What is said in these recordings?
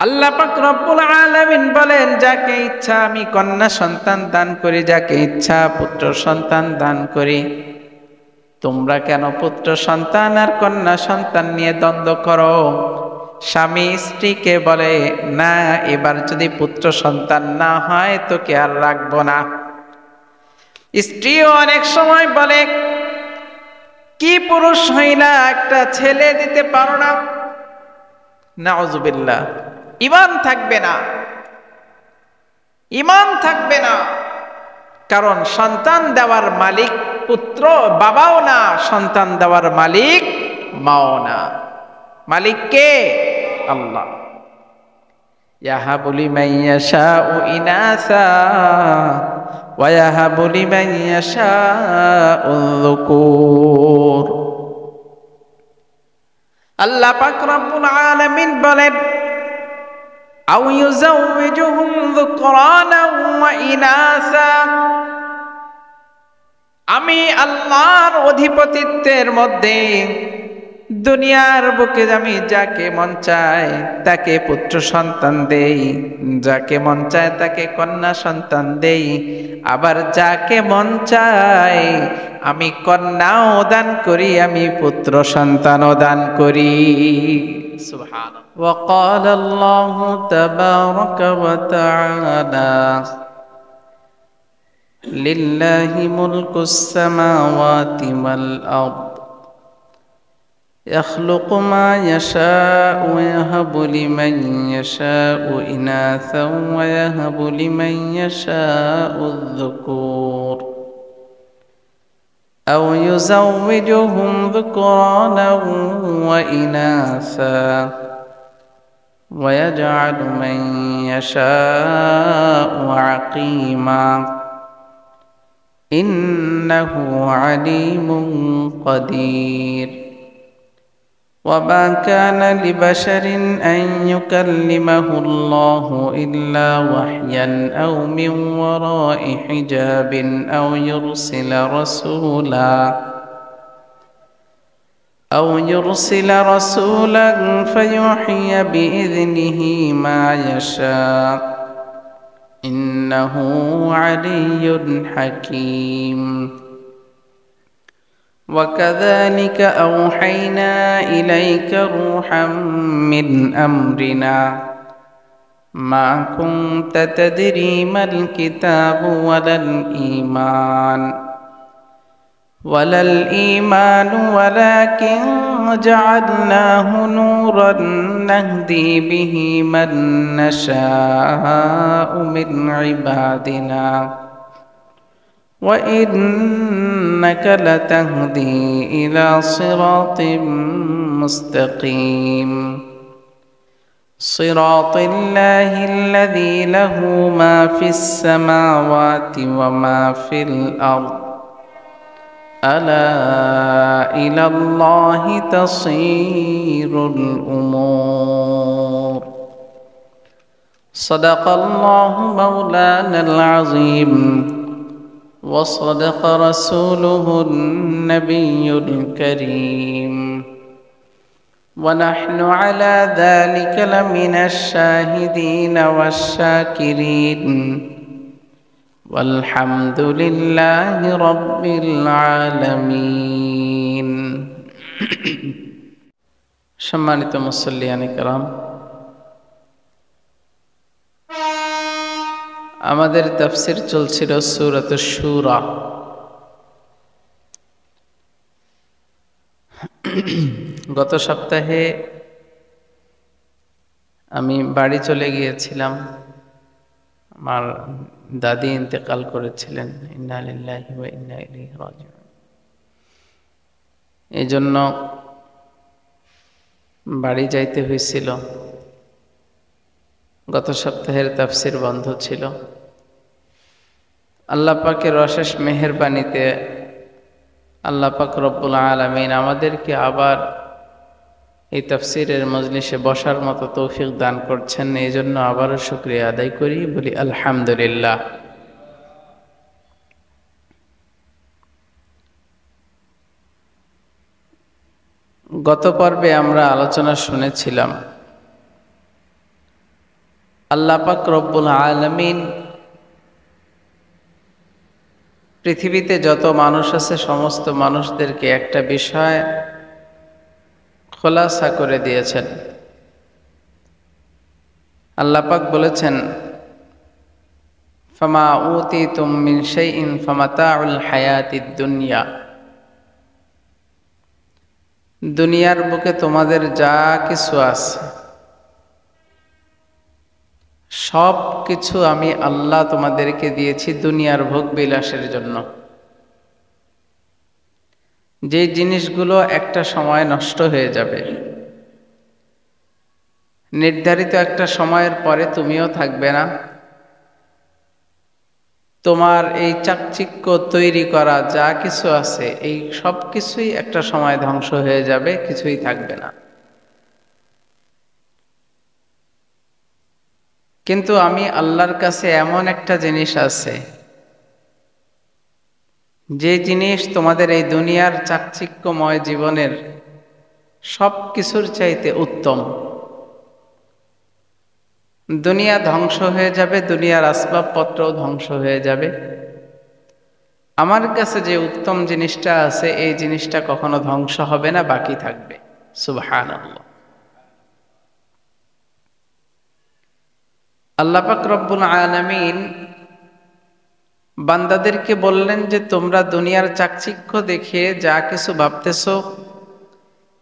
আল্লাহ পাক রব্বুল আলামিন বলেন, যাকে ইচ্ছা আমি কন্যা সন্তান দান করি, যাকে ইচ্ছা পুত্র সন্তান দান করি। তোমরা কেন পুত্র সন্তান আর কন্যা সন্তান নিয়ে দ্বন্দ্ব করো? স্বামী স্ত্রীকে বলে, না এবার যদি পুত্র সন্তান না হয় তোকে আর রাখবো না। স্ত্রীও অনেক সময় বলে, কি পুরুষ হই না, একটা ছেলে দিতে পারো না? নাউজুবিল্লাহ। ঈমান থাকবে না, ঈমান থাকবে না। কারণ সন্তান দেওয়ার মালিক পুত্র বাবাও না, সন্তান দেওয়ার মালিক মাও না। মালিক কে? আল্লাহ। ইয়াহাবু লিমান ইয়াশাউ ইনাসা ওয়া ইয়াহাবু লিমান ইয়াশাউ যুকুর। আল্লাহ পাক রব্বুল আলামিন বলেন, আও ইউযাওয়িজুহুম যুকরানাও ওয়া ইনাসা। আমি আল্লাহর অধিপতিত্বের মধ্যে দুনিয়ার বুকে আমি যাকে মন চায় তাকে পুত্র সন্তান দেই, যাকে মন চায় তাকে কন্যা সন্তান দেই, আবার যাকে মন চায় আমি কন্যাও দান করি, আমি পুত্র সন্তানও দান করি। সুবহানাল্লাহ। وقال الله تبارك وتعالى لله ملك السماوات والأرض يخلق ما يشاء ويهب لمن يشاء إناثا ويهب لمن يشاء الذكور أو يزوجهم ذكرانا وإناثا ويجعل من يشاء عقيما إنه عليم قدير وما كان لبشر أن يكلمه الله إلا وحيا أو من وراء حجاب أو يرسل رسولا فيوحي بإذنه ما يشاء إنه علي حكيم وكذلك أوحينا إليك روحا من أمرنا ما كنت تدري ما الكتاب ولا الإيمان ولكن جعلناه نورا نهدي به من نشاء من عبادنا وإنك لتهدي إلى صراط مستقيم صراط الله الذي له ما في السماوات وما في الأرض ألا إلى الله تصير الأمور صدق الله مولانا العظيم وصدق رسوله النبي الكريم ونحن على ذلك لمن الشاهدين والشاكرين والحمد لله رب العالمين সম্মানিত মুসল্লিয়ান কিরাম, আমাদের তাফসীর চলছিল সূরাত শুরা। গত সপ্তাহে আমি বাড়ি চলে গিয়েছিলাম, আমার দাদি ইন্তেকাল করেছিলেন। ইন্না লিল্লাহি ওয়া ইন্না ইলাইহি রাজিউন। এই জন্য বাড়ি যাইতে হয়েছিল। গত সপ্তাহের তাফসীর বন্ধ ছিল। আল্লাহ পাকের অশেষ মেহেরবানিতে আল্লাহ পাক রব্বুল আলামিন আমাদেরকে আবার এই তাফসীরের মজলিসে বসার মতো তৌফিক দান করছেন। এই জন্য আবারও শুকরিয়া আদায় করি, বলি আলহামদুলিল্লাহ। গত পর্বে আমরা আলোচনা শুনেছিলাম আল্লাহ পাক রব্বুল আলামিন পৃথিবীতে যত মানুষ আছে সমস্ত মানুষদেরকে একটা বিষয় খোলাসা করে দিয়েছেন। আল্লাহ পাক বলেছেন, ফামা উতিতুম মিন শাইইন ফামাতাউল হায়াতিদ দুনিয়া, দুনিয়ার বুকে তোমাদের যা কিছু আছে সব কিছু আমি আল্লাহ তোমাদেরকে দিয়েছি দুনিয়ার ভোগ বিলাসের জন্য। যে জিনিসগুলো একটা সময় নষ্ট হয়ে যাবে, নির্ধারিত একটা সময়ের পরে তুমিও থাকবে না, তোমার এই চাকচিক্য তৈরি করা যা কিছু আছে এই সব কিছুই একটা সময় ধ্বংস হয়ে যাবে, কিছুই থাকবে না। কিন্তু আমি আল্লাহর কাছে এমন একটা জিনিস আছে, যে জিনিস তোমাদের এই দুনিয়ার চাকচিক্যময় জীবনের সব কিছুর চাইতে উত্তম। দুনিয়া ধ্বংস হয়ে যাবে, দুনিয়ার আসবাবপত্রও ধ্বংস হয়ে যাবে, আমার কাছে যে উত্তম জিনিসটা আছে এই জিনিসটা কখনো ধ্বংস হবে না, বাকি থাকবে। সুবহানাল্লাহ। আল্লাহ পাক রব্বুল আলামিন বান্দাদেরকে বললেন যে তোমরা দুনিয়ার চাকচিক্য দেখে যা কিছু ভাবতেছো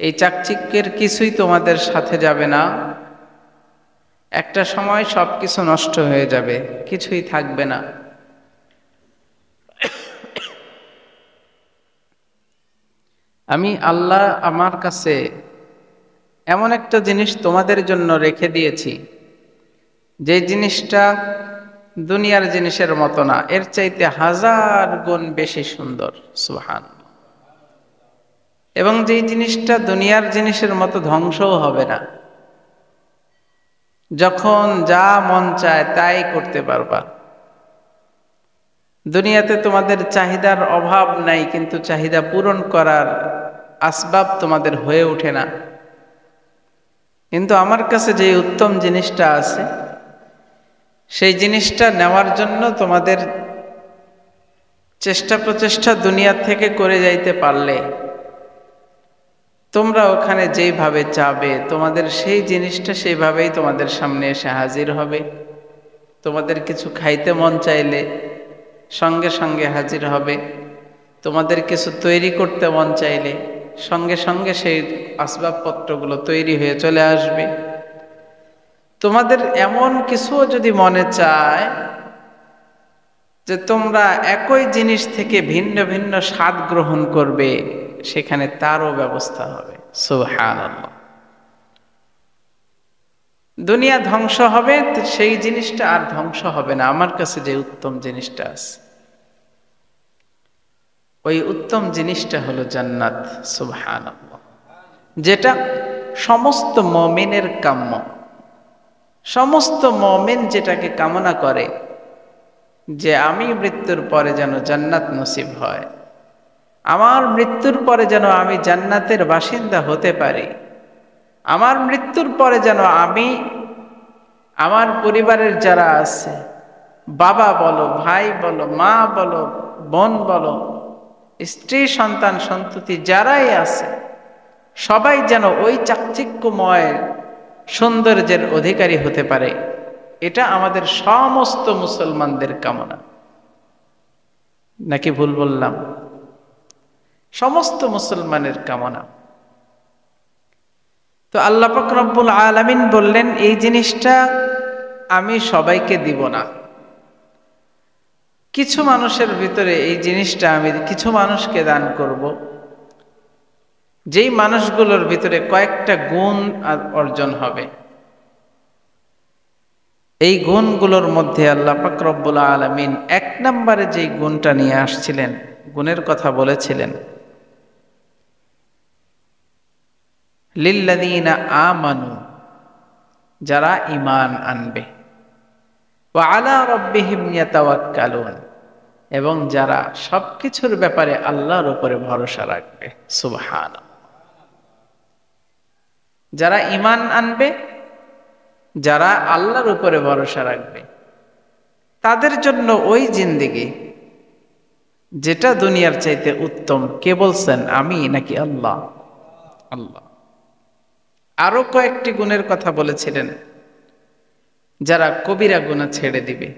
এই চাকচিক্যের কিছুই তোমাদের সাথে যাবে না, একটা সময় সব কিছু নষ্ট হয়ে যাবে, কিছুই থাকবে না। আমি আল্লাহ আমার কাছে এমন একটা জিনিস তোমাদের জন্য রেখে দিয়েছি, যে জিনিসটা দুনিয়ার জিনিসের মতো না, এর চাইতে 1000 গুণ বেশি সুন্দর। সুবহানাল্লাহ। এবং যেই জিনিসটা দুনিয়ার জিনিসের মতো ধ্বংসও হবে না, যখন যা মন চায় তাই করতে পারবা। দুনিয়াতে তোমাদের চাহিদার অভাব নাই, কিন্তু চাহিদা পূরণ করার আসবাব তোমাদের হয়ে ওঠে না। কিন্তু আমার কাছে যে উত্তম জিনিসটা আছে সেই জিনিসটা নেওয়ার জন্য তোমাদের চেষ্টা প্রচেষ্টা দুনিয়া থেকে করে যাইতে পারলে তোমরা ওখানে যেইভাবে চাবে তোমাদের সেই জিনিসটা সেইভাবেই তোমাদের সামনে এসে হাজির হবে। তোমাদের কিছু খাইতে মন চাইলে সঙ্গে সঙ্গে হাজির হবে, তোমাদের কিছু তৈরি করতে মন চাইলে সঙ্গে সঙ্গে সেই আসবাবপত্রগুলো তৈরি হয়ে চলে আসবে। তোমাদের এমন কিছুও যদি মনে চায় যে তোমরা একই জিনিস থেকে ভিন্ন ভিন্ন স্বাদ গ্রহণ করবে, সেখানে তারও ব্যবস্থা হবে। সুবহানাল্লাহ। দুনিয়া ধ্বংস হবে, সেই জিনিসটা আর ধ্বংস হবে না। আমার কাছে যে উত্তম জিনিসটা আছে ওই উত্তম জিনিসটা হলো জান্নাত। সুবহানাল্লাহ। যেটা সমস্ত মুমিনের কাম্য। সমস্ত মুমিন যেটাকে কামনা করে যে আমি মৃত্যুর পরে যেন জান্নাত নসিব হয়, আমার মৃত্যুর পরে যেন আমি জান্নাতের বাসিন্দা হতে পারি, আমার মৃত্যুর পরে যেন আমি আমার পরিবারের যারা আছে, বাবা বলো, ভাই বলো, মা বলো, বোন বলো, স্ত্রী সন্তান সন্ততি যারাই আছে সবাই যেন ওই চাকচিক্যময় সৌন্দর্যের অধিকারী হতে পারে, এটা আমাদের সমস্ত মুসলমানদের কামনা। নাকি ভুল বললাম? সমস্ত মুসলমানের কামনা। তো আল্লাহ পাক রব্বুল আলামিন বললেন এই জিনিসটা আমি সবাইকে দিব না, কিছু মানুষের ভিতরে এই জিনিসটা আমি কিছু মানুষকে দান করব, যেই মানুষগুলোর ভিতরে কয়েকটা গুণ অর্জন হবে। এই গুণগুলোর মধ্যে আল্লাহ পাক রব্বুল আলামিন 1 নম্বরে যেই গুণটা নিয়ে আসছিলেন, গুণের কথা বলেছিলেন, লিল্লাযীনা আমানু, যারা ঈমান আনবে, ওয়া আলা রাব্বিহিম ইয়াতাওয়াক্কালুন, এবং যারা সবকিছুর ব্যাপারে আল্লাহর উপরে ভরসা রাখবে। সুবহানাল্লাহ। যারা ঈমান আনবে, যারা আল্লাহর উপরে ভরসা রাখবে তাদের জন্য ওই জিন্দেগি যেটা দুনিয়ার চাইতে উত্তম। কে বলছেন, আমি নাকি আল্লাহ? আল্লাহ। আরো কয়েকটি গুণের কথা বলেছিলেন, যারা কবিরা গুনাহ ছেড়ে দিবে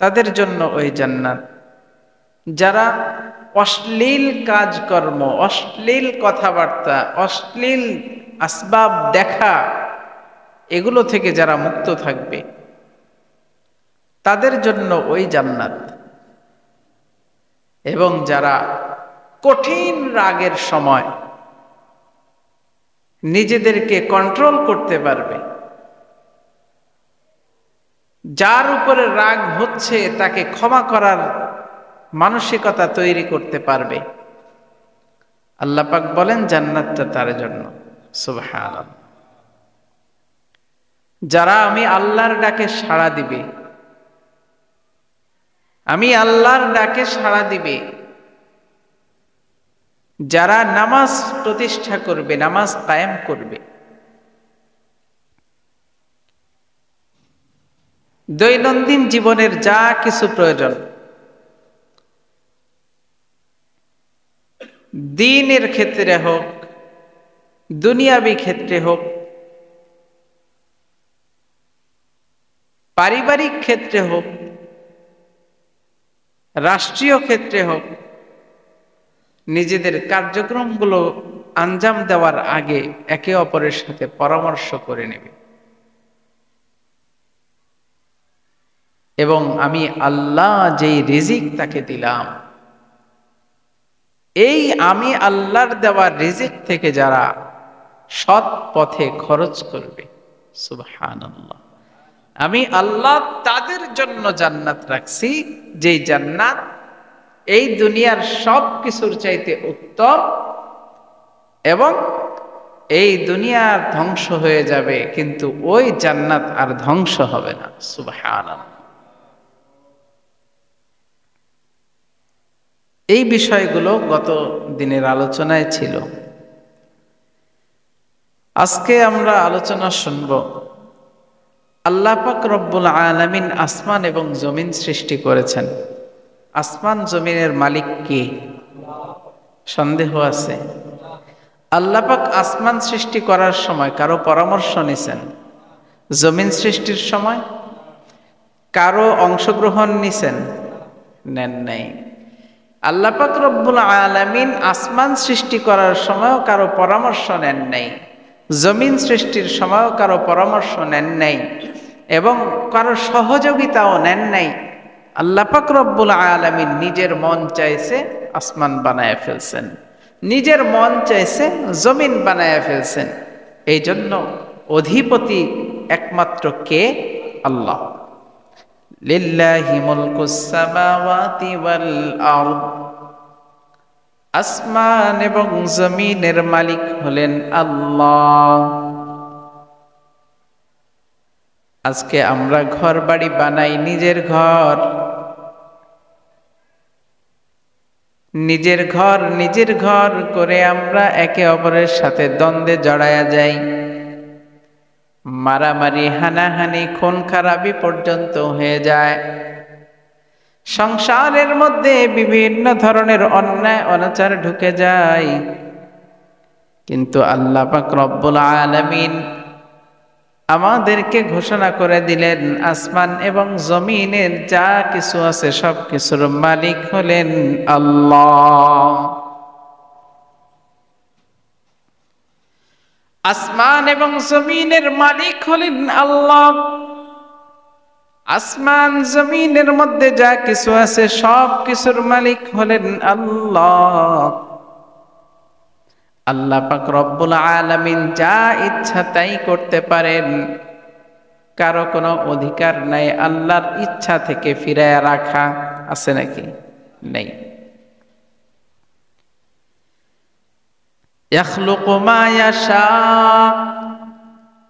তাদের জন্য ওই জান্নাত। যারা অশ্লীল কাজকর্ম, অশ্লীল কথাবার্তা, অশ্লীল আসবাব দেখা, এগুলো থেকে যারা মুক্ত থাকবে তাদের জন্য ওই জান্নাত। এবং যারা কঠিন রাগের সময় নিজেদেরকে কন্ট্রোল করতে পারবে, যার উপরে রাগ হচ্ছে তাকে ক্ষমা করার মানসিকতা তৈরি করতে পারবে, আল্লাহ পাক বলেন জান্নাতটা তার জন্য। সুবহানাল্লাহ। যারা আমি আল্লাহর ডাকে সাড়া দিবে, আমি আল্লাহর ডাকে সাড়া দিবে, যারা নামাজ প্রতিষ্ঠা করবে, নামাজ কায়েম করবে, দৈনন্দিন জীবনের যা কিছু প্রয়োজন, দ্বীনের ক্ষেত্রে হোক, দুনিয়াবী ক্ষেত্রে হোক, পারিবারিক ক্ষেত্রে হোক, রাষ্ট্রীয় ক্ষেত্রে হোক, নিজেদের কার্যক্রমগুলো আঞ্জাম দেওয়ার আগে একে অপরের সাথে পরামর্শ করে নেবে। এবং আমি আল্লাহ যেই রিজিক তাকে দিলাম, এই আমি আল্লাহর দেওয়া রিজিক থেকে যারা সৎ পথে খরচ করবে, সুবহানাল্লাহ, আমি আল্লাহ তাদের জন্য জান্নাত রাখছি, যেই জান্নাত এই দুনিয়ার সব কিছুর চাইতে উত্তম, এবং এই দুনিয়া ধ্বংস হয়ে যাবে কিন্তু ওই জান্নাত আর ধ্বংস হবে না। সুবহানাল্লাহ। এই বিষয়গুলো গত দিনের আলোচনায় ছিল। আজকে আমরা আলোচনা শুনব আল্লাহ পাক রব্বুল আলামিন আসমান এবং জমিন সৃষ্টি করেছেন। আসমান জমিনের মালিক কে? সন্দেহ আছে? আল্লাহ পাক আসমান সৃষ্টি করার সময় কারো পরামর্শ নিছেন? জমিন সৃষ্টির সময় কারো অংশগ্রহণ নিছেন? নেন নাই। আল্লাহ পাক রব্বুল আলামিন আসমান সৃষ্টি করার সময়ও কারো পরামর্শ নেন নাই, জমিন সৃষ্টির সময়ও কারো পরামর্শ নেন নাই, এবং কারো সহযোগিতাও নেন নাই। আল্লাহ পাক রব্বুল আলামিন নিজের মন চাইছে আসমান বানায় ফেলছেন, নিজের মন চাইছে জমিন বানায় ফেলছেন। এই জন্য অধিপতি একমাত্র কে? আল্লাহ। লিল্লাহি মুলকুস সামাওয়াতি ওয়াল আরদ, আসমান এবং জমিনের মালিক হলেন আল্লাহ। আজকে আমরা ঘর বাড়ি বানাই, নিজের ঘর, নিজের ঘর করে আমরা একে অপরের সাথে দ্বন্দ্বে জড়ায়া যাই, মারামারি, হানাহানি, খুন খারাপি পর্যন্ত হয়ে যায়। সংসারের মধ্যে বিভিন্ন ধরনের অন্যায় অনাচার ঢুকে যায়। কিন্তু আল্লাহ পাক রব্বুল আলামিন আমাদেরকে ঘোষণা করে দিলেন আসমান এবং জমিনের যা কিছু আছে সব কিছুর মালিক হলেন আল্লাহ। আসমান এবং জমিনের মালিক হলেন আল্লাহ। আসমান জমিনের মধ্যে যা কিছু আছে সব কিছুর মালিক হলেন আল্লাহ। আল্লাহ পাক রব্বুল আলামিন যা ইচ্ছা তাই করতে পারেন, কারো কোনো অধিকার নাই আল্লাহর ইচ্ছা থেকে ফিরায় রাখা। আছে নাকি? নেই। ইয়াখলুকু মা ইয়াশা,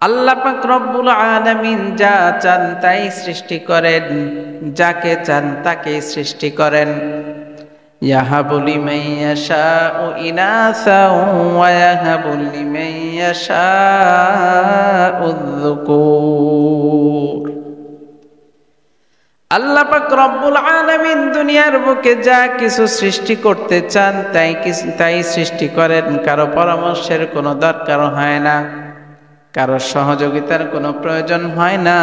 আল্লাহ পাক রব্বুল আলামিন যা চান তাই সৃষ্টি করেন, যাকে চান তাকে সৃষ্টি করেন। ইয়াহাবু লিমান ইয়াশাউ ইনাসাও ওয়া ইয়াহাবু লিমান ইয়াশাউ যুকুর। আল্লাহ পাক রব্বুল আলামিন দুনিয়ার বুকে যা কিছু সৃষ্টি করতে চান তাই সৃষ্টি করেন। কারো পরামর্শের কোনো দরকার হয় না, কারো সহযোগিতার কোনো প্রয়োজন হয় না।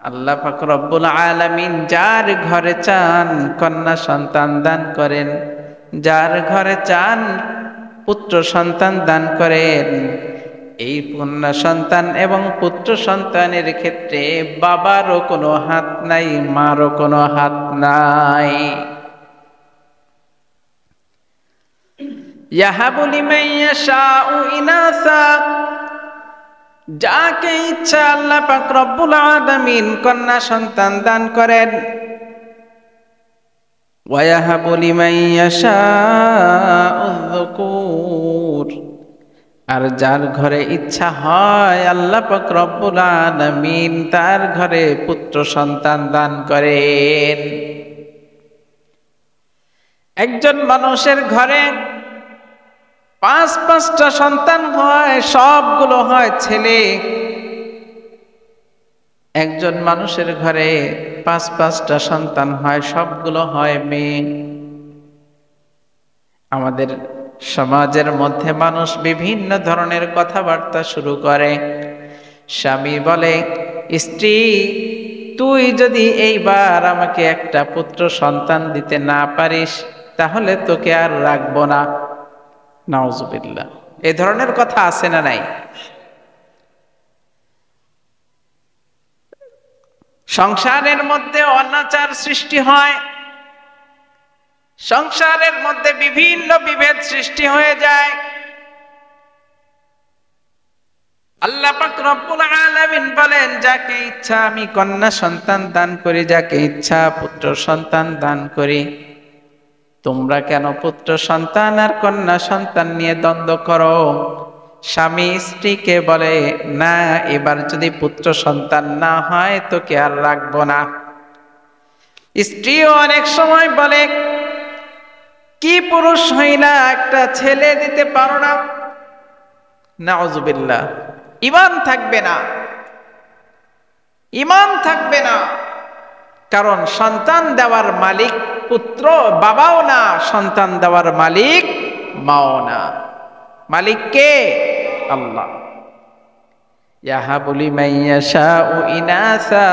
আল্লাহ পাক রব্বুল আলামিন যার ঘরে চান কন্যা সন্তান দান করেন, যার ঘরে চান পুত্র সন্তান দান করেন। এই কন্যা সন্তান এবং পুত্র সন্তানের ক্ষেত্রে বাবারও কোনো হাত নাই, মারও কোনো হাত নাই। ইয়াহাবু লিমান ইয়াশাউ ইনাসা, যাকে ইচ্ছা আল্লাহ পাক রব্বুল আলামিন কন্যা সন্তান দান করেন। ওয়া ইয়াহাবু লিমান ইয়াশাউ যুকুর, আর যার ঘরে ইচ্ছা হয় আল্লাহ পাক রব্বুল আলামিন তার ঘরে পুত্র সন্তান দান করেন। একজন মানুষের ঘরে 5-5টা সন্তান হয়, সবগুলো হয় ছেলে। একজন মানুষের ঘরে 5-5টা সন্তান হয়, সবগুলো হয় মেয়ে। আমাদের সমাজের মধ্যে মানুষ বিভিন্ন ধরনের কথাবার্তা শুরু করে। স্বামী বলে, স্ত্রী তুই যদি এইবার আমাকে একটা পুত্র সন্তান দিতে না পারিস তাহলে তোকে আর রাখবো না। নাউজুবিল্লাহ, এই ধরনের কথা আছে না নাই? সংসারের মধ্যে অনাচার সৃষ্টি হয়, সংসারের মধ্যে বিভিন্ন বিভেদ সৃষ্টি হয়ে যায়। আল্লাহ পাক রব্বুল আলামিন বলেন, যাকে ইচ্ছা আমি কন্যা সন্তান দান করি, যাকে ইচ্ছা পুত্র সন্তান দান করি। তোমরা কেন পুত্র সন্তান আর কন্যা সন্তান নিয়ে দ্বন্দ্ব করো? স্বামী স্ত্রীকে বলে, না এবার যদি পুত্র সন্তান না হয় তোকে আর রাখবো না। স্ত্রীও অনেক সময় বলে, কি পুরুষ হই না একটা ছেলে দিতে পারো না? নাউজুবিল্লাহ, ঈমান থাকবে না, ঈমান থাকবে না। কারণ সন্তান দেওয়ার মালিক পুত্র বাবাও না, সন্তান দেওয়ার মালিক মাও না। মালিক কে? আল্লাহ। ইয়াহাবু লিমান ইয়াশাউ ইনাসা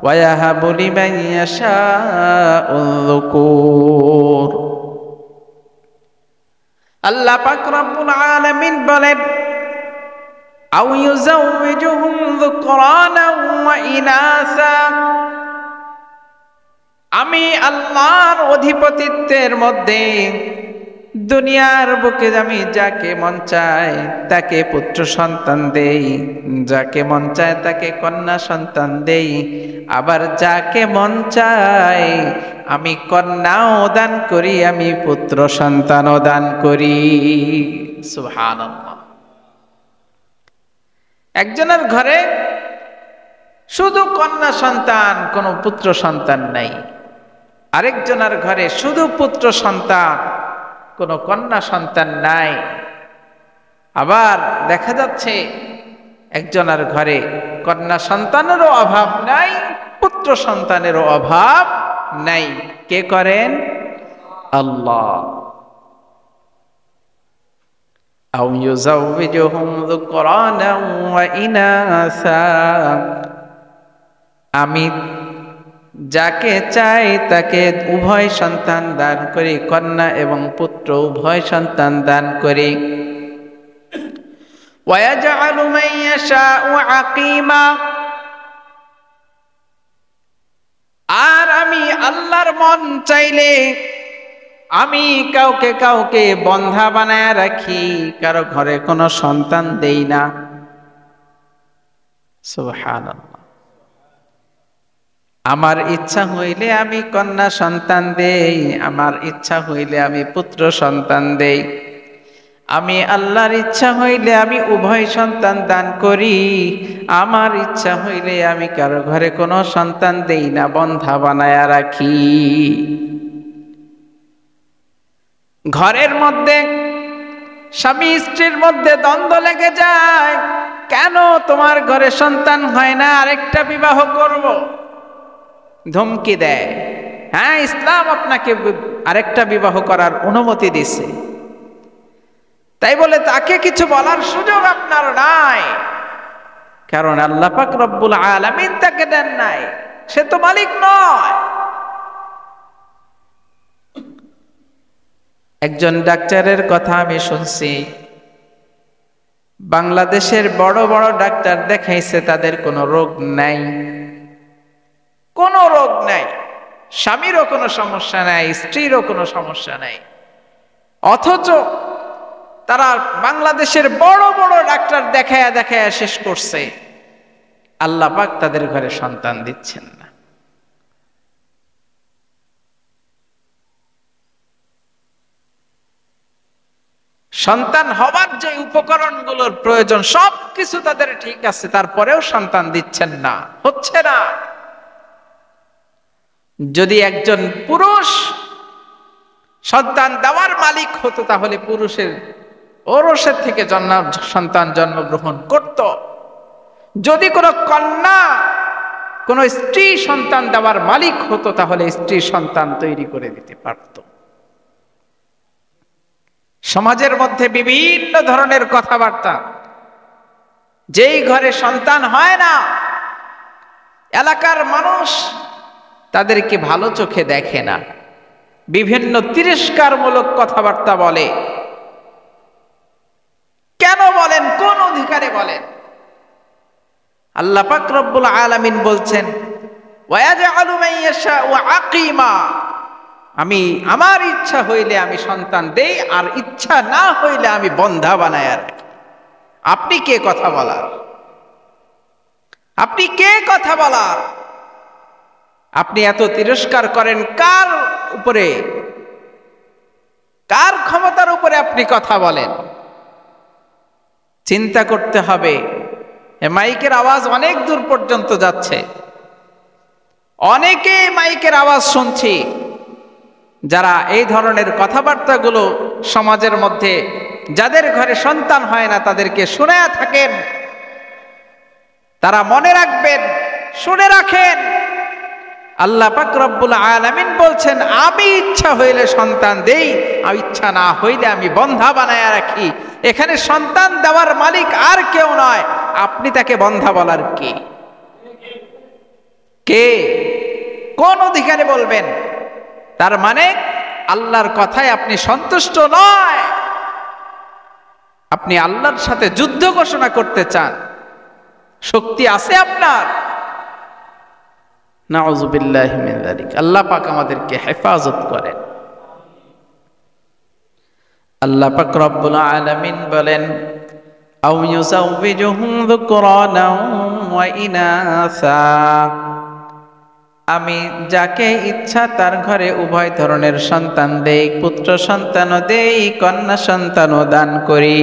ওয়া ইয়াহাবু লিমান ইয়াশাউ যুকুর। আল্লাহ পাক রব্বুল আলামিন বলেন, আও ইউযাওয়িজুহুম যুকরানা ওয়া ইনাসা, আমি আল্লাহর অধিপতিত্বের মধ্যে দুনিয়ার বুকে আমি যাকে মন চায় তাকে পুত্র সন্তান দেই, যাকে মন চায় তাকে কন্যা সন্তান দেই, আবার যাকে মন চায় আমি কন্যাও দান করি, আমি পুত্র সন্তানও দান করি। সুবহানাল্লাহ। একজনের ঘরে শুধু কন্যা সন্তান, কোনো পুত্র সন্তান নাই। আরেকজনের ঘরে শুধু পুত্র সন্তান, কোনো কন্যা সন্তান নাই। আবার দেখা যাচ্ছে একজনের ঘরে কন্যা সন্তানেরও অভাব নাই, পুত্র সন্তানেরও অভাব নাই। কে করেন? আল্লাহ। আও ইউযাওয়িজুহুম যুকরানা ওয়া ইনাসা, আমি যাকে চাই তাকে উভয় সন্তান দান করি, কন্যা এবং পুত্র উভয় সন্তান দান করি। ওয়া ইয়াজআলু মান ইয়াশাউ আকিমা, আর আমি আল্লাহর মন চাইলে আমি কাউকে কাউকে বন্ধা বানায় রাখি, কারো ঘরে কোনো সন্তান দেই না। সুবহানাল্লাহ। আমার ইচ্ছা হইলে আমি কন্যা সন্তান দেই, আমার ইচ্ছা হইলে আমি পুত্র সন্তান দেই। আমি আল্লাহর ইচ্ছা হইলে আমি উভয় সন্তান দান করি, আমার ইচ্ছা হইলে আমি কারো ঘরে কোনো সন্তান দেই না, বন্ধা বানায়া রাখি। ঘরের মধ্যে স্বামী স্ত্রীর মধ্যে দ্বন্দ্ব লেগে যায়, কেন তোমার ঘরে সন্তান হয় না, আরেকটা বিবাহ করব, ধমকি দেয়। হ্যাঁ, ইসলাম আপনাকে আরেকটা বিবাহ করার অনুমতি দিছে, তাই বলে তাকে কিছু বলার সুযোগ আপনার নাই, কারণ আল্লাহ পাক রব্বুল আলামিন তাকে দেন নাই, সে তো মালিক নয়। একজন ডাক্তারের কথা আমি শুনছি, বাংলাদেশের বড় বড় ডাক্তার দেখাইছে, তাদের কোনো রোগ নাই, কোনো রোগ নাই, স্বামীরও কোনো সমস্যা নাই, স্ত্রীরও কোনো সমস্যা নাই, অথচ তারা বাংলাদেশের বড় বড় ডাক্তার দেখায়া দেখায়া শেষ করছে, আল্লাহ পাক তাদের ঘরে সন্তান দিচ্ছেন না। সন্তান হবার যে উপকরণগুলোর প্রয়োজন সবকিছু তাদের ঠিক আছে, তারপরেও সন্তান দিচ্ছেন না, হচ্ছে না। যদি একজন পুরুষ সন্তান দেওয়ার মালিক হতো, তাহলে পুরুষের ঔরসের থেকে সন্তান জন্মগ্রহণ করত। যদি কোনো কন্যা কোন স্ত্রী সন্তান দেওয়ার মালিক হতো, তাহলে স্ত্রী সন্তান তৈরি করে দিতে পারত। সমাজের মধ্যে বিভিন্ন ধরনের কথাবার্তা, যেই ঘরে সন্তান হয় না, এলাকার মানুষ তাদেরকে ভালো চোখে দেখে না, বিভিন্ন তিরস্কারমূলক কথাবার্তা বলে। কেন বলেন? কোন অধিকারে বলেন? আল্লাহ পাক রব্বুল আলামিন বলছেন, ওয়ায়াজআলু মান ইয়াশাউ আকিমা, আমি আমার ইচ্ছা হইলে আমি সন্তান দেই, আর ইচ্ছা না হইলে আমি বন্ধা বানায়া রাখি। আপনি কে কথা বলার? আপনি কে কথা বলার? আপনি এত তিরস্কার করেন কার উপরে? কার ক্ষমতার উপরে আপনি কথা বলেন? চিন্তা করতে হবে। মাইকের আওয়াজ অনেক দূর পর্যন্ত যাচ্ছে, অনেকে মাইকের আওয়াজ শুনছি, যারা এই ধরনের কথাবার্তাগুলো সমাজের মধ্যে যাদের ঘরে সন্তান হয় না তাদেরকে শুনে থাকেন, তারা মনে রাখবেন, শুনে রাখেন। আল্লাহ পাক রব্বুল আলামিন বলছেন, আমি ইচ্ছা হইলে সন্তান দেই, আর ইচ্ছা না হইলে আমি বন্ধা বানায়া রাখি। এখানে সন্তান দেওয়ার মালিক আর কেউ নয়, আপনি তাকে বন্ধা বলার কে? কে? কোন অধিকারে বলবেন? তার মানে আল্লাহর কথায় আপনি সন্তুষ্ট নয়, আপনি আল্লাহর সাথে যুদ্ধ ঘোষণা করতে চান। শক্তি আছে আপনার? নাউযুবিল্লাহি মিন যালিক। আল্লাহ পাক আমাদেরকে হেফাজত করেন। আল্লাহ পাক রব্বুল আলামিন বলেন, আও ইউযাউযুহুম যুকরানা ওয়া ইনাসা, আমি যাকে ইচ্ছা তার ঘরে উভয় ধরনের সন্তান দেই, পুত্র সন্তানও দেই, কন্যা সন্তানও দান করি।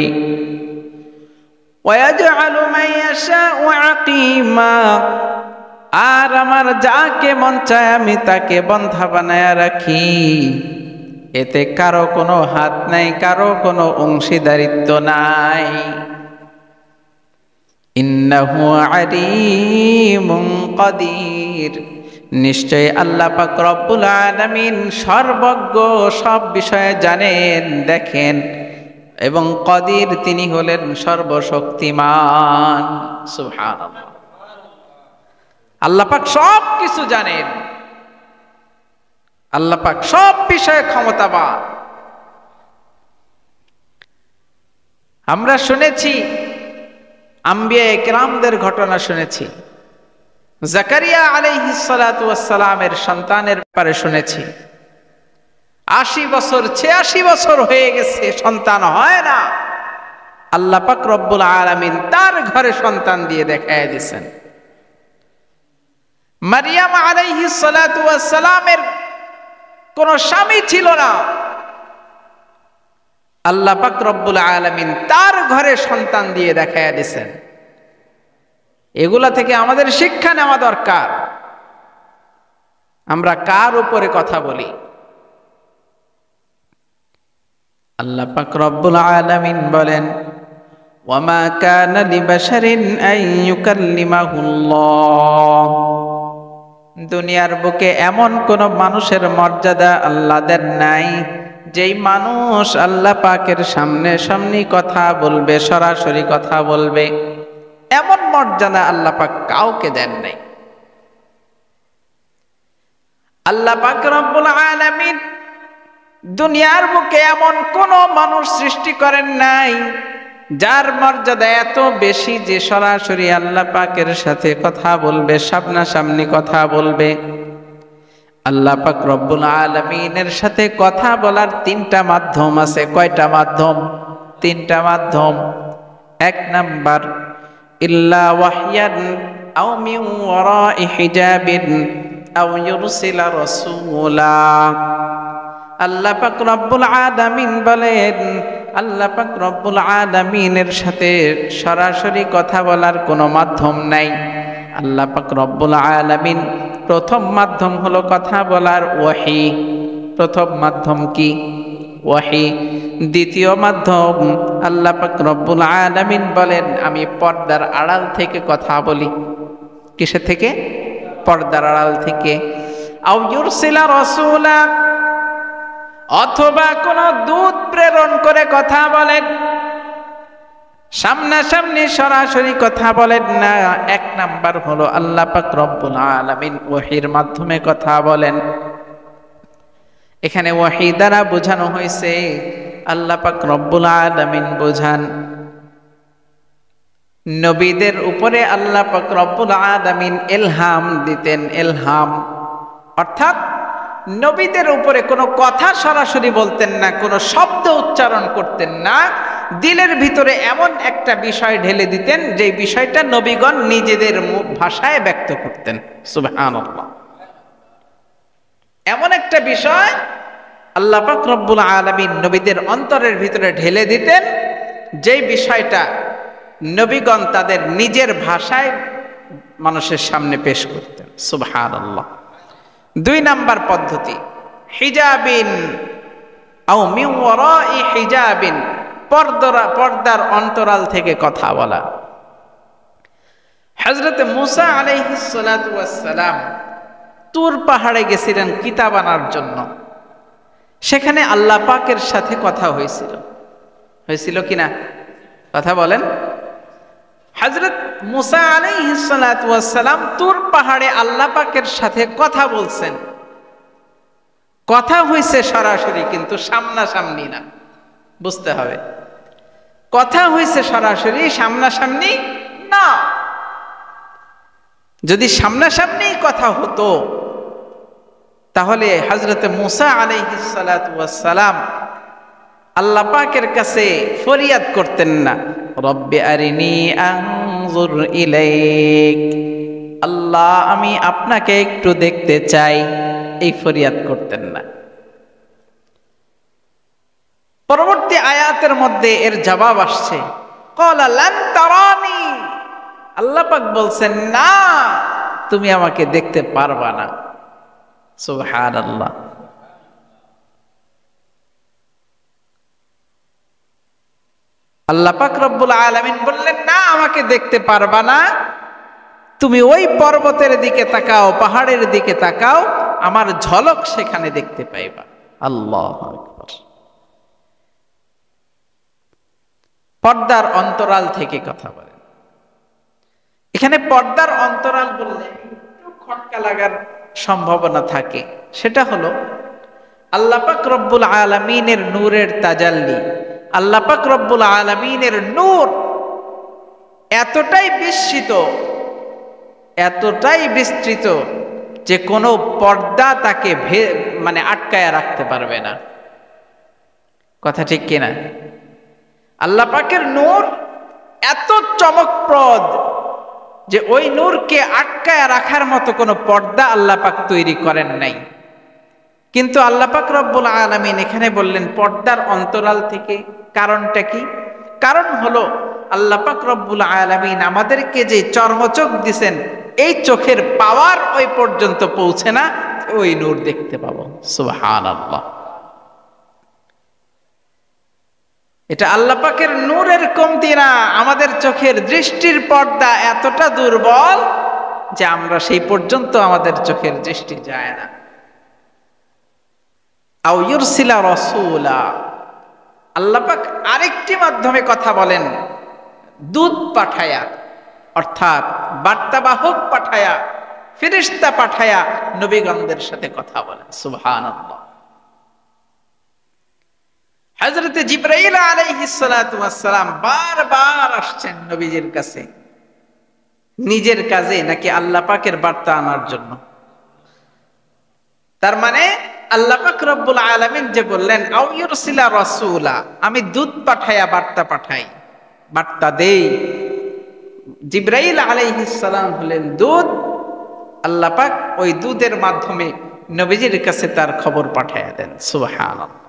ওয়ায়াজআলু মান ইয়াশাউ আকিমা, আর আমার যাকে মন চায় আমি তাকে বন্ধা বানায়া রাখি। এতে কারো কোনো হাত নাই, কারো কোনো অংশীদারিত্ব নাই। ইন্নাহু আলিমুন কাদির, নিশ্চয় আল্লাহ পাক রব্বুল আলামিন সর্বজ্ঞ, সব বিষয়ে জানেন, দেখেন, এবং কদির, তিনি হলেন সর্বশক্তিমান। সুবহানাল্লাহ। আল্লাহ পাক সব কিছু জানেন, আল্লাহ পাক সব বিষয়ে ক্ষমতাবান। আমরা শুনেছি, আম্বিয়া ইকরামদের ঘটনা শুনেছি, জাকারিয়া আলাইহিস সালাতু ওয়াস সালামের সন্তানের ব্যাপারে শুনেছি। ৮০ বছর ৮৬ বছর হয়ে গেছে, সন্তান হয় না। আল্লাহ পাক রব্বুল আলামিন তার ঘরে সন্তান দিয়ে দেখায় দিয়েছেন। মারিয়াম আলাইহিস সালাতু ওয়াস সালামের কোন স্বামী ছিল না, আল্লাহ পাক রব্বুল আলামিন তার ঘরে সন্তান দিয়ে দেখায় দিয়েছেন। এগুলা থেকে আমাদের শিক্ষা নেওয়া দরকার। আমরা কার উপরে কথা বলি? আল্লাহ পাক রব্বুল আলামিন বলেন, ওয়ামা কানা লিবাশারিন আন ইউকাল্লিমাহুল্লাহ, দুনিয়ার বুকে এমন কোন মানুষের মর্যাদা আল্লাহ দেন নাই যেই মানুষ আল্লাহ পাকের সামনে সামনে কথা বলবে, সরাসরি কথা বলবে, এমন মর্যাদা আল্লাহ পাক কাউকে দেন নাই। আল্লাহ পাক রব্বুল আলামিন দুনিয়ার বুকে এমন কোন মানুষ সৃষ্টি করেন নাই যার মর্যাদা এত বেশি যে সরাসরি আল্লাহ পাকের সাথে কথা বলবে, সামনাসামনি কথা বলবে। আল্লাহ পাক রব্বুল আলামিনের সাথে কথা বলার তিনটা মাধ্যম আছে। কয়টা মাধ্যম? তিনটা মাধ্যম। এক নাম্বার, ইল্লা ওয়াহয়ান আও মিন ওয়ারাই হিজাবিন আও ইউরসিলা রাসূলা। আল্লাহ পাক রব্বুল আলামিন বলেন, আল্লাহ পাক রব্বুল আলামিনের সাথে সরাসরি কথা বলার কোনো মাধ্যম নাই। আল্লাহ পাক রব্বুল আলামিন প্রথম মাধ্যম হলো কথা বলার ওয়াহি। প্রথম মাধ্যম কি? ওয়াহি। দ্বিতীয় মাধ্যম, আল্লাহ পাক রব্বুল আলামিন বলেন, আমি পর্দার আড়াল থেকে কথা বলি। কিসের থেকে? পর্দার আড়াল থেকে। আও ইউরসিলা রাসূলা, অথবা কোন দূত প্রেরণ করে কথা বলেন। সামনাসামনি সরাসরি কথা বলেন না। এক নাম্বার হলো আল্লাহ পাক রব্বুল আলামিন ওয়াহির মাধ্যমে কথা বলেন। এখানে ওয়াহি দ্বারা বোঝানো হয়েছে আল্লাহ পাক রব্বুল আলামিন বোঝান নবীদের উপরে আল্লাহ পাক রব্বুল আলামিন ইলহাম দিতেন। ইলহাম অর্থাৎ নবীদের উপরে কোনো কথা সরাসরি বলতেন না, কোনো শব্দ উচ্চারণ করতেন না, দিলের ভিতরে এমন একটা বিষয় ঢেলে দিতেন যে বিষয়টা নবীগণ নিজেদের ভাষায় ব্যক্ত করতেন। সুবহানাল্লাহ। এমন একটা বিষয় আল্লাহ পাক রব্বুল আলামিন নবীদের অন্তরের ভিতরে ঢেলে দিতেন যেই বিষয়টা নবীগণ তাদের নিজের ভাষায় মানুষের সামনে পেশ করতেন। সুবহানাল্লাহ। দুই নাম্বার পদ্ধতি, হিজাবিন আও মিন ওয়ারাই হিজাবিন, পর্দার অন্তরাল থেকে কথা বলা। হযরত মুসা আলাইহিস সালাতু ওয়াস সালাম তুর পাহাড়ে গেছিলেন কিতাব আনার জন্য। সেখানে আল্লাহ পাকের সাথে কথা হয়েছিল। হয়েছিল কিনা? কথা বলেন। হযরত মুসা আলাইহিস সালাতু ওয়াস সালাম তুর পাহাড়ে আল্লাহ পাকের সাথে কথা বলছেন। কথা হয়েছে সরাসরি, কিন্তু সামনাসামনি না। বুঝতে হবে, কথা হয়েছে সরাসরি, সামনাসামনি না। যদি সামনাসামনি কথা হতো তাহলে হযরত মুসা আলাইহিস সালাতু ওয়াস সালাম আল্লাহ পাকের কাছে ফরিয়াদ করতেন না, রব্বি আরিনি আনজুর ইলাইক, আল্লাহ আমি আপনাকে একটু দেখতে চাই, এই ফরিয়াদ করতেন না। পরবর্তী আয়াতের মধ্যে এর জবাব আসছে, ক্বালা লান তারানি, আল্লাহ পাক বলছেন না, তুমি আমাকে দেখতে পারবা না। সুবহানাল্লাহ। আল্লাহ পাক রব্বুল আলামিন বললেন না, আমাকে দেখতে পারবা না, তুমি ওই পর্বতের দিকে তাকাও, পাহাড়ের দিকে তাকাও, আমার ঝলক সেখানে দেখতে পাইবা। আল্লাহু আকবার। পর্দার অন্তরাল থেকে কথা বলেন। এখানে পর্দার অন্তরাল বললে একটু খটকা লাগার সম্ভাবনা থাকে। সেটা হলো আল্লাহ পাক রব্বুল আলামিনের নূরের তাজাল্লি। আল্লাহ পাক রব্বুল আলামিনের নূর এতটাই বিস্তৃত, এতটাই বিস্তৃত যে কোনো পর্দা তাকে আটকায়া রাখতে পারবে না। কথা ঠিক কিনা? আল্লাহ পাকের নূর এত চমকপ্রদ যে ওই নূরকে আটকায়া রাখার মতো কোনো পর্দা আল্লাহ পাক তৈরি করেন নাই। কিন্তু আল্লাহ পাক রব্বুল আলামিন এখানে বললেন পর্দার অন্তরাল থেকে। কারণটা কি? কারণ হলো আল্লাহ পাক রব্বুল আলামিন আমাদেরকে যে চর্মচোখ দিছেন, এই চোখের পাওয়ার ওই পর্যন্ত পৌঁছে না, ওই নূর দেখতে পাবো। সুবহানাল্লাহ। এটা আল্লাহ পাকের নূরের কমতি না, আমাদের চোখের দৃষ্টির পর্দা এতটা দুর্বল যে আমরা সেই পর্যন্ত আমাদের চোখের দৃষ্টি যায় না। আও ইউরসিলা রাসূলা, আল্লাহ পাক আরেকটি মাধ্যমে কথা বলেন, দূত পাঠায়া, অর্থাৎ বার্তাবাহক পাঠায়া, ফেরেশতা পাঠায়া নবীগণদের সাথে কথা বলেন। সুবহানাল্লাহ। হযরত জিবরাইল আলাইহিস সালাতু ওয়াস সালাম বারবার আসছেন নবীজির কাছে, নিজের কাজে নাকি আল্লাহ পাকের বার্তা আনার জন্য? তার মানে আল্লাহ পাক রব্বুল আলামিন যে বললেন আও ইউরসিলা রাসূলা, আমি দূত পাঠায়া বার্তা পাঠাই, বার্তা দেই। জিবরাইল আলাইহিস সালাম হলেন দূত, আল্লাহ পাক ওই দূতের মাধ্যমে নবীজির কাছে তার খবর পাঠায়া দেন। সুবহানাল্লাহ।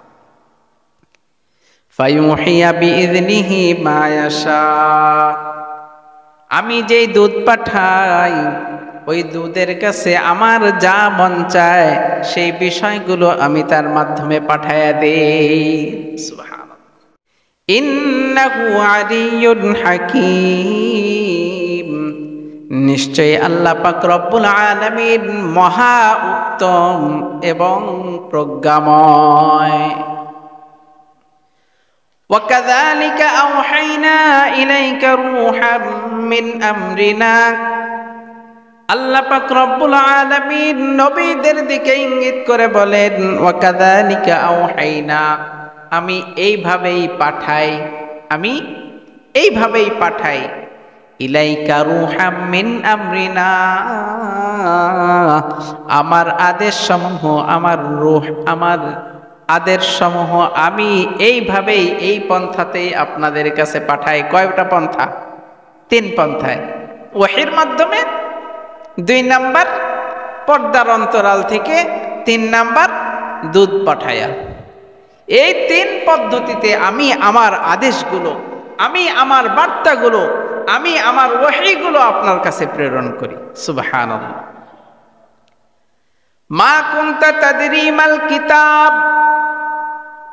ফায়ুহিয়া বিইযনিহি মা ইয়াশা, আমি যেই দূত পাঠাই ওই দূতের কাছে আমার যা মন চায় সেই বিষয়গুলো আমি তার মাধ্যমে পাঠায়া দেই। সুবহানাল্লাহ। ইন্নাহু আলিয়্যুন হাকীম, নিশ্চয় আল্লাহ পাক রব্বুল আলামিন মহা উত্তম এবং প্রজ্ঞাময়। وَكَذَلِكَ أَوْحَيْنَا إِلَيْكَ رُوحًا مِّنْ أَمْرِنَا, আল্লাহ পাক রব্বুল আলামিন নবীদের দিকে ইঙ্গিত করে বলেন ওয়াকাযালিকা আওহাইনা, আমি এইভাবেই পাঠাই, আমি এইভাবেই পাঠাই, ইলাইকা রূহাম মিন আমরিনা, আমার আদেশ সমূহ, আমার রূহ, আমার আদেশ সমূহ আমি এইভাবেই, এই পন্থাতেই আপনাদের কাছে পাঠাই। কয়টা পন্থা? 3 পন্থায়। ওহীর মাধ্যমে, 2 নাম্বার পর্দার অন্তরাল থেকে, 3 নাম্বার দুধ পাঠায়া। এই 3 পদ্ধতিতে আমি আমার আদেশগুলো, আমি আমার বার্তাগুলো, আমি আমার ওহীগুলো আপনার কাছে প্রেরণ করি। সুবহানাল্লাহ। মা কুনতা তাদরি মাল কিতাব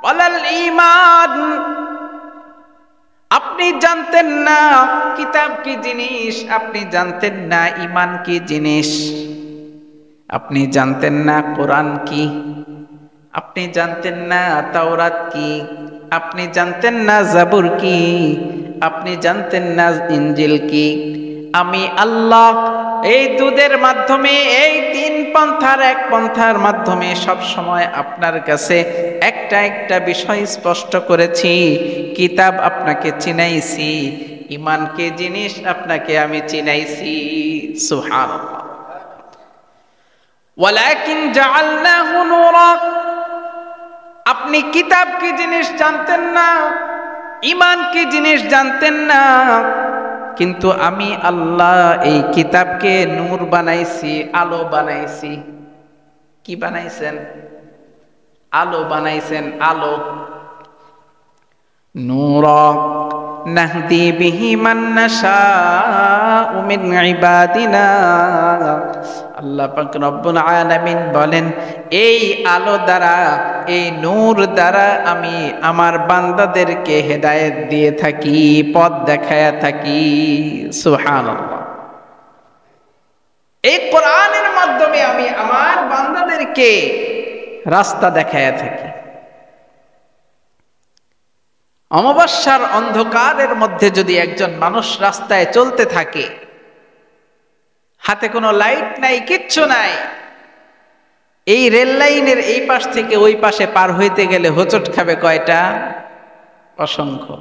ওয়ালাল ঈমান, আপনি জানতেন না কিতাব কি জিনিস, আপনি জানতেন না ঈমান কি জিনিস, আপনি জানতেন না কোরআন কি, আপনি জানতেন না তাওরাত কি, আপনি জানতেন না জাবুর কি, আপনি জানতেন না ইনজিল কি। আমি আল্লাহ এই দুধের মাধ্যমে, এই 3 পন্থার এক পন্থার মাধ্যমে সব সময় আপনার কাছে একটা একটা বিষয় স্পষ্ট করেছি। কিতাব আপনাকে চিনাইছি, ঈমান কি জিনিস আপনাকে আমি চিনাইছি। সুবহানাল্লাহ। ওয়ালাকিন জাআলনাহু নূরা, আপনি কিতাব কি জিনিস জানতেন না, ঈমান কি জিনিস জানতেন না, কিন্তু আমি আল্লাহ এই কিতাবকে নূর বানাইছি, আলো বানাইছি। কি বানাইছেন? আলো বানাইছেন, আলো। নূরা নাহদি বিহি মান নাশাউ মিন ইবাদিনা, আল্লাহ পাক রব্বুল আলামিন বলেন এই আলো দ্বারা, এই নূর দ্বারা আমি আমার বান্দাদেরকে হেদায়েত দিয়ে থাকি, পথ দেখায়া থাকি। সুবহানাল্লাহ। এই কোরআনের মাধ্যমে আমি আমার বান্দাদেরকে রাস্তা দেখায়া থাকি। অমাবস্যার অন্ধকারের মধ্যে যদি একজন মানুষ রাস্তায় চলতে থাকে, হাতে কোনো লাইট নাই, কিচ্ছু নাই, এই রেল লাইনের এই পাশ থেকে ওই পাশে পার হইতে গেলে হোঁচট খাবে কয়টা? অসংখ্য,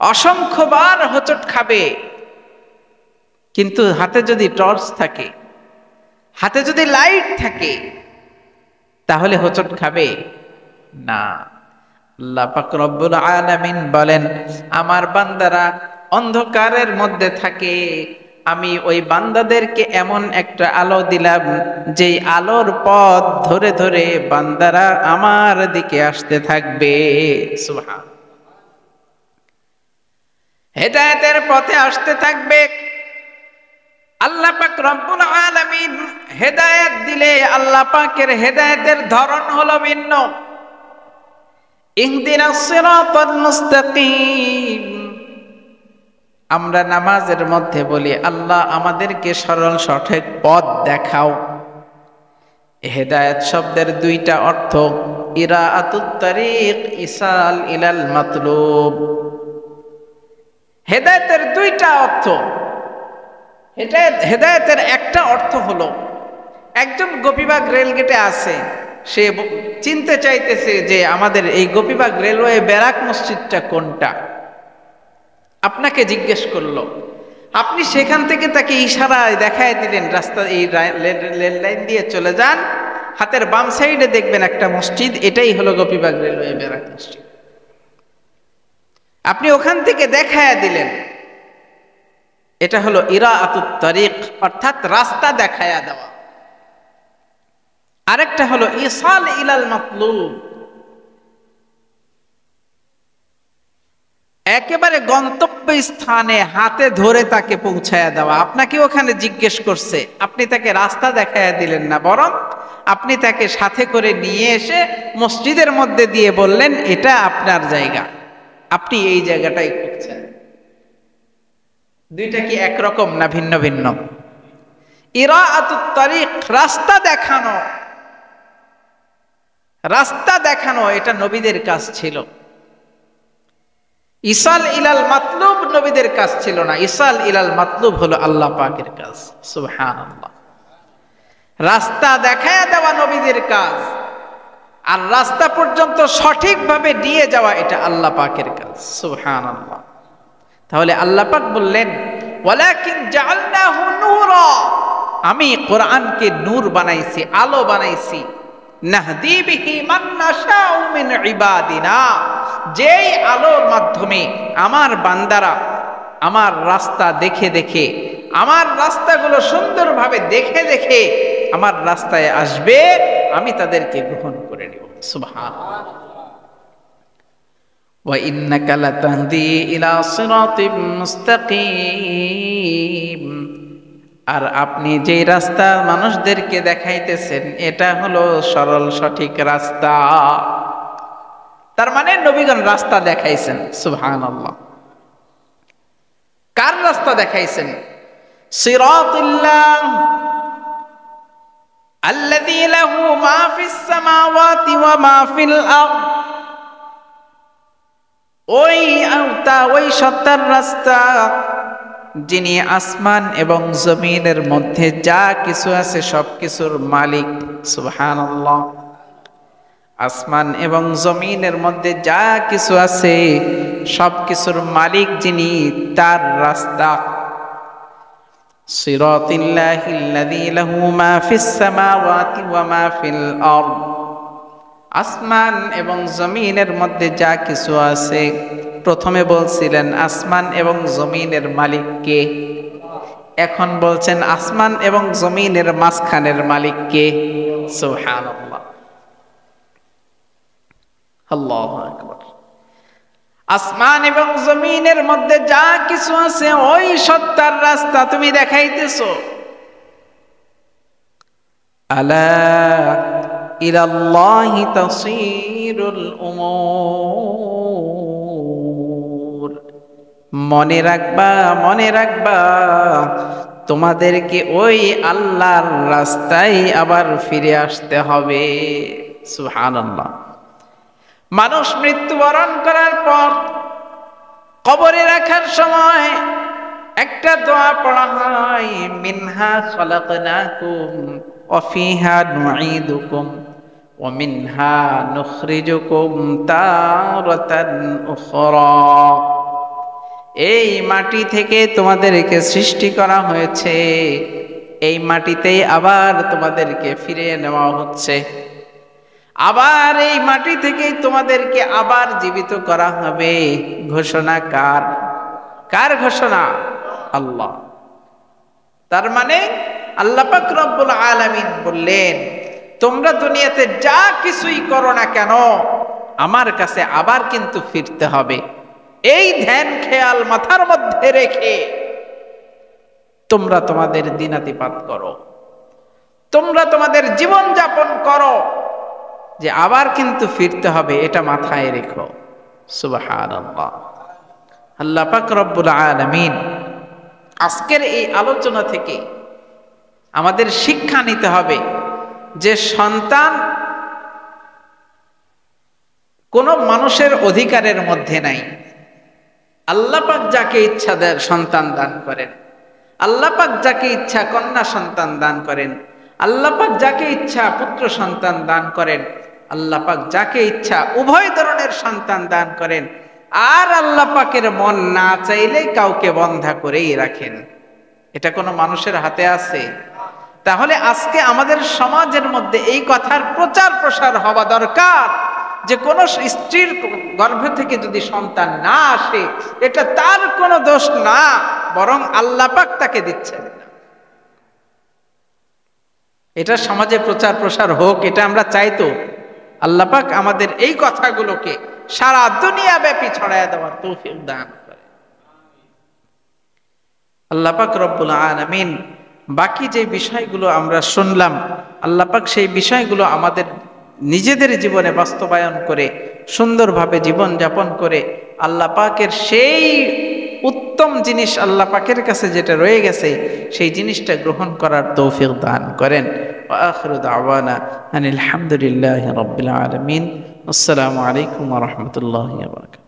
অসংখ্যবার হোঁচট খাবে। কিন্তু হাতে যদি টর্চ থাকে, হাতে যদি লাইট থাকে, তাহলে হোঁচট খাবে না। আল্লাহ পাক রব্বুল আলামিন বলেন আমার বান্দারা অন্ধকারের মধ্যে থাকে, আমি ওই বান্দাদেরকে এমন একটা আলো দিলাম, যেই আলোর পথ ধরে ধরে বান্দারা আমার দিকে আসতে থাকবে। সুবহান, হেদায়েতের পথে আসতে থাকবে। আল্লাহ পাক রব্বুল আলামিন হেদায়েত দিলে আল্লাহ পাকের হেদায়েতের ধরন হলো ভিন্ন। ইহদিনাস সিরাতাল মুস্তাকিম। আমরা নামাজের মধ্যে বলি, আল্লাহ আমাদেরকে সরল সঠিক পথ দেখাও। হেদায়েত শব্দের দুইটা অর্থ, ইরাআতুত তারিক, ইসাল ইলাল মাতলুব। হেদায়েতের দুইটা অর্থ। হেদায়েতের একটা অর্থ হলো, একজন গোপীবাগ রেলগেটে আছে, সে চিনতে চাইতেছে যে আমাদের এই গোপীবাগ রেলওয়ে ব্যারাক মসজিদটা কোনটা। আপনাকে জিজ্ঞেস করলো, আপনি সেখান থেকে তাকে ইশারায় দেখায় দিলেন, রাস্তা এই রেল লাইন দিয়ে চলে যান, হাতের বাম সাইডে দেখবেন একটা মসজিদ, এটাই হলো গোপীবাগ রেলওয়ে ব্যারাক মসজিদ। আপনি ওখান থেকে দেখায় দিলেন, এটা হলো ইরাআতুত তারিক, অর্থাৎ রাস্তা দেখায়া দেওয়া। আরেকটা হলো ইসাল ইলাল মাতলুব, একেবারে গন্তব্য স্থানে হাতে ধরে তাকে পৌঁছায়া দেওয়া। আপনাকে ওখানে জিজ্ঞেস করছে, আপনি তাকে রাস্তা দেখায়া দিলেন না, বরং আপনি তাকে সাথে করে নিয়ে এসে মসজিদের মধ্যে দিয়ে বললেন, এটা আপনার জায়গা, আপনি এই জায়গাটাই খুঁজছেন। দুইটা কি একরকম না ভিন্ন ভিন্ন? ইরাআতুত তারিক, রাস্তা দেখানো, রাস্তা দেখানো এটা নবীদের কাজ ছিল। ইসাল ইলাল মাতলুব নবীদের কাজ ছিল না, ইসাল ইলাল মাতলুব হলো আল্লাহ পাকের কাজ। সুবহানাল্লাহ। রাস্তা দেখায়া দেওয়া নবীদের কাজ, আর রাস্তা পর্যন্ত সঠিকভাবে নিয়ে যাওয়া এটা আল্লাহ পাকের কাজ। সুবহানাল্লাহ। তাহলে আল্লাহ পাক বললেন, ওয়ালাকিন জাআলনাহু নূরা, আমি কোরআনকে নূর বানাইছি, আলো বানাইছি। নাহদি বিহি মান নাশাউ মিন ইবাদিনা, যেই আলোর মাধ্যমে আমার বান্দারা আমার রাস্তা দেখে দেখে, আমার রাস্তাগুলো সুন্দরভাবে দেখে দেখে আমার রাস্তায় আসবে, আমি তাদেরকে গ্রহণ করে নেব। সুবহানাল্লাহ। ওয়া ইন্নাকা লাতাহদি ইলা সিরাতিম মুস্তাকিম, আর আপনি যে রাস্তা মানুষদেরকে দেখাইতেছেন এটা হলো সরল সঠিক রাস্তা। তার মানে নবীগণ রাস্তা দেখাইছেন। সুবহানাল্লাহ। কার রাস্তা দেখাইছেন? সিরাতুল্লাহ আল্লাযী লাহু মা ফিস সামাওয়াতি ওয়া মা ফিল আরদ, ওই সত্তার রাস্তা যিনি আসমান এবং জমিনের মধ্যে যা কিছু আছে সবকিছুর মালিক। সুবহানাল্লাহ। আসমান এবং জমিনের মধ্যে যা কিছু আছে সবকিছুর মালিক যিনি, তার রাস্তা। সিরাতিল্লাহিল্লাযী লাহু মা ফিস সামাওয়াতি ওয়া মা ফিল আরদ, আসমান এবং জমিনের মধ্যে যা কিছু আছে। প্রথমে বলছিলেন আসমান এবং জমিনের মালিক কে, এখন বলছেন আসমান এবং জমিনের মাঝখানের মালিক কে। সুবহানাল্লাহ। আল্লাহু আকবার। আসমান এবং জমিনের মধ্যে যা কিছু আছে ওই সত্তার রাস্তা তুমি দেখাইতেছো। আলা ইলাল্লাহি তাসিরুল উমুর, মনে রাখবা, মনে রাখবা, তোমাদেরকে ওই আল্লাহর রাস্তায় আবার ফিরে আসতে হবে। সুবহানাল্লাহ। মানুষ মৃত্যুবরণ করার পর কবরে রাখার সময় একটা দোয়া পড়া হয়, মিনহা খলাকনাকুম ওয়া ফিহা নুঈদুকুম ওয়া মিনহা নুখরিজুকুম তারাতান উখরা। এই মাটি থেকে তোমাদেরকে সৃষ্টি করা হয়েছে, এই মাটিতেই আবার তোমাদেরকে ফিরিয়ে নেওয়া হচ্ছে, আবার এই মাটি থেকে তোমাদেরকে আবার জীবিত করা হবে। ঘোষণা কার? কার ঘোষণা? আল্লাহ। তার মানে আল্লাহ পাক রব্বুল আলামিন বললেন, তোমরা দুনিয়াতে যা কিছুই করো না কেন আমার কাছে আবার কিন্তু ফিরতে হবে। এই ধ্যান খেয়াল মাথার মধ্যে রেখে তোমরা তোমাদের দিনাতিপাত করো, তোমরা তোমাদের জীবন যাপন করো, যে আবার কিন্তু ফিরতে হবে, এটা মাথায় রেখো। সুবহানাল্লাহ। আল্লাহ পাক রব্বুল আলামিন আজকের এই আলোচনা থেকে আমাদের শিক্ষা নিতে হবে যে সন্তান কোন মানুষের অধিকারের মধ্যে নাই। আল্লাহ পাক যাকে ইচ্ছা দেন সন্তান দান করেন, আল্লাহ পাক যাকে ইচ্ছা কন্যা সন্তান দান করেন, আল্লাহ পাক যাকে ইচ্ছা পুত্র সন্তান দান করেন, আল্লাহ পাক যাকে ইচ্ছা উভয় ধরনের সন্তান দান করেন। আর আল্লাহ পাকের মন না চাইলে কাউকে বন্ধা করেই রাখেন। এটা কোনো মানুষের হাতে আছে? তাহলে আজকে আমাদের সমাজের মধ্যে এই কথার প্রচার প্রসার হওয়া দরকার যে কোন স্ত্রীর গর্ভ থেকে যদি সন্তান না আসে এটা তার কোনো দোষ না, বরং আল্লাহ পাক তাকে দিচ্ছেন না। এটা সমাজে প্রচার প্রসার হোক, এটা আমরা চাইতো। আল্লাহ পাক আমাদের এই কথাগুলোকে সারা দুনিয়া ব্যাপী ছড়ায় দেওয়ার তৌফিক দান করে। আল্লাহ পাক রব্বুল আলামিন বাকি যে বিষয়গুলো আমরা শুনলাম, আল্লাহ পাক সেই বিষয়গুলো আমাদের নিজেদের জীবনে বাস্তবায়ন করে সুন্দরভাবে জীবন যাপন করে আল্লাহ পাকের সেই উত্তম জিনিস আল্লাহ পাকের কাছে যেটা রয়ে গেছে সেই জিনিসটা গ্রহণ করার তৌফিক দান করেন। ওয়া আখিরু দাওয়ানা আনিল হামদুলিল্লাহি রাব্বিল আলামিন। আসসালামু আলাইকুম ওয়া রাহমাতুল্লাহি ওয়া বারাকাতুহু।